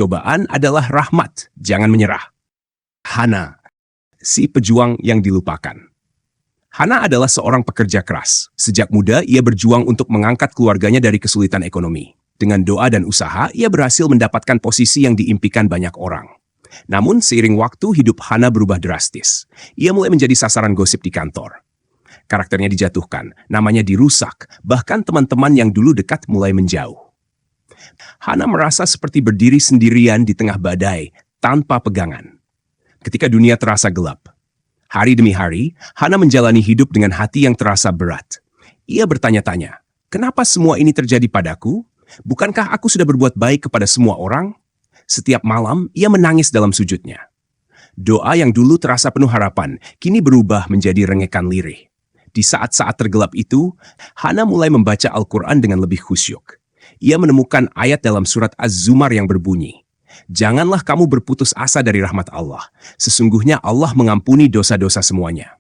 Cobaan adalah rahmat, jangan menyerah. Hana, si pejuang yang dilupakan. Hana adalah seorang pekerja keras. Sejak muda, ia berjuang untuk mengangkat keluarganya dari kesulitan ekonomi. Dengan doa dan usaha, ia berhasil mendapatkan posisi yang diimpikan banyak orang. Namun, seiring waktu, hidup Hana berubah drastis. Ia mulai menjadi sasaran gosip di kantor. Karakternya dijatuhkan, namanya dirusak, bahkan teman-teman yang dulu dekat mulai menjauh. Hana merasa seperti berdiri sendirian di tengah badai, tanpa pegangan. Ketika dunia terasa gelap, hari demi hari, Hana menjalani hidup dengan hati yang terasa berat. Ia bertanya-tanya, kenapa semua ini terjadi padaku? Bukankah aku sudah berbuat baik kepada semua orang? Setiap malam, ia menangis dalam sujudnya. Doa yang dulu terasa penuh harapan, kini berubah menjadi rengekan lirih. Di saat-saat tergelap itu, Hana mulai membaca Al-Quran dengan lebih khusyuk. Ia menemukan ayat dalam surat Az-Zumar yang berbunyi, "Janganlah kamu berputus asa dari rahmat Allah. Sesungguhnya Allah mengampuni dosa-dosa semuanya."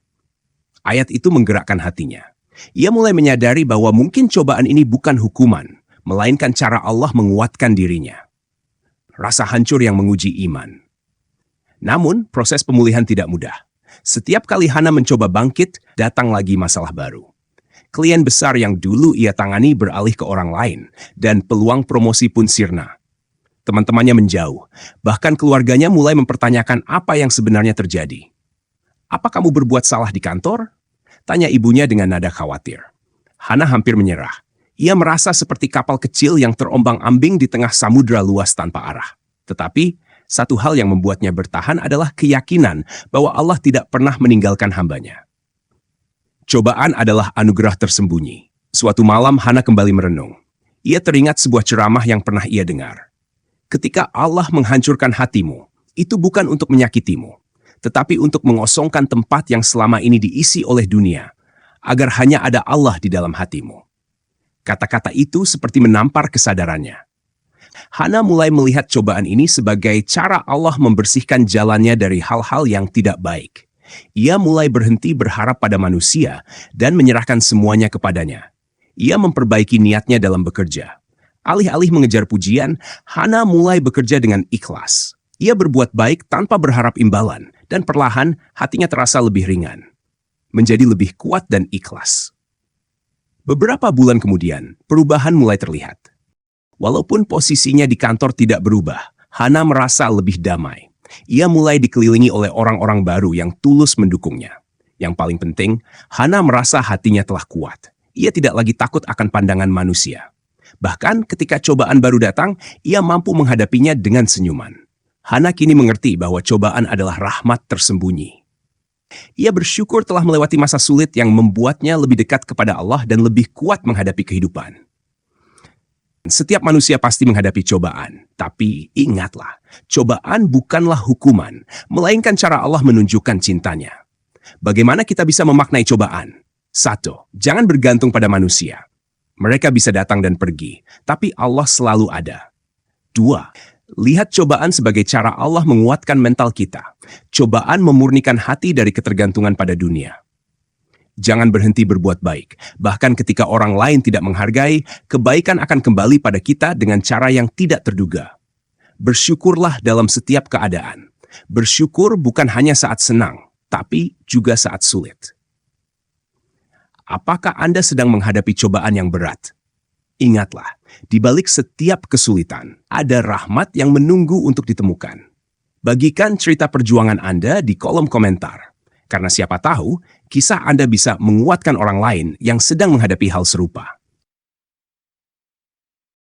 Ayat itu menggerakkan hatinya. Ia mulai menyadari bahwa mungkin cobaan ini bukan hukuman, melainkan cara Allah menguatkan dirinya. Rasa hancur yang menguji iman. Namun, proses pemulihan tidak mudah. Setiap kali Hana mencoba bangkit, datang lagi masalah baru. Klien besar yang dulu ia tangani beralih ke orang lain, dan peluang promosi pun sirna. Teman-temannya menjauh, bahkan keluarganya mulai mempertanyakan apa yang sebenarnya terjadi. "Apa kamu berbuat salah di kantor?" tanya ibunya dengan nada khawatir. Hana hampir menyerah. Ia merasa seperti kapal kecil yang terombang-ambing di tengah samudera luas tanpa arah. Tetapi, satu hal yang membuatnya bertahan adalah keyakinan bahwa Allah tidak pernah meninggalkan hambanya. Cobaan adalah anugerah tersembunyi. Suatu malam, Hana kembali merenung. Ia teringat sebuah ceramah yang pernah ia dengar. Ketika Allah menghancurkan hatimu, itu bukan untuk menyakitimu, tetapi untuk mengosongkan tempat yang selama ini diisi oleh dunia, agar hanya ada Allah di dalam hatimu. Kata-kata itu seperti menampar kesadarannya. Hana mulai melihat cobaan ini sebagai cara Allah membersihkan jalannya dari hal-hal yang tidak baik. Ia mulai berhenti berharap pada manusia dan menyerahkan semuanya kepadanya. Ia memperbaiki niatnya dalam bekerja. Alih-alih mengejar pujian, Hana mulai bekerja dengan ikhlas. Ia berbuat baik tanpa berharap imbalan, dan perlahan hatinya terasa lebih ringan. Menjadi lebih kuat dan ikhlas. Beberapa bulan kemudian, perubahan mulai terlihat. Walaupun posisinya di kantor tidak berubah, Hana merasa lebih damai. Ia mulai dikelilingi oleh orang-orang baru yang tulus mendukungnya. Yang paling penting, Hana merasa hatinya telah kuat. Ia tidak lagi takut akan pandangan manusia. Bahkan ketika cobaan baru datang, ia mampu menghadapinya dengan senyuman. Hana kini mengerti bahwa cobaan adalah rahmat tersembunyi. Ia bersyukur telah melewati masa sulit yang membuatnya lebih dekat kepada Allah dan lebih kuat menghadapi kehidupan. Setiap manusia pasti menghadapi cobaan, tapi ingatlah, cobaan bukanlah hukuman, melainkan cara Allah menunjukkan cintanya. Bagaimana kita bisa memaknai cobaan? 1. Jangan bergantung pada manusia. Mereka bisa datang dan pergi, tapi Allah selalu ada. 2. Lihat cobaan sebagai cara Allah menguatkan mental kita. Cobaan memurnikan hati dari ketergantungan pada dunia. Jangan berhenti berbuat baik. Bahkan ketika orang lain tidak menghargai, kebaikan akan kembali pada kita dengan cara yang tidak terduga. Bersyukurlah dalam setiap keadaan. Bersyukur bukan hanya saat senang, tapi juga saat sulit. Apakah Anda sedang menghadapi cobaan yang berat? Ingatlah, di balik setiap kesulitan, ada rahmat yang menunggu untuk ditemukan. Bagikan cerita perjuangan Anda di kolom komentar. Karena siapa tahu, kisah Anda bisa menguatkan orang lain yang sedang menghadapi hal serupa.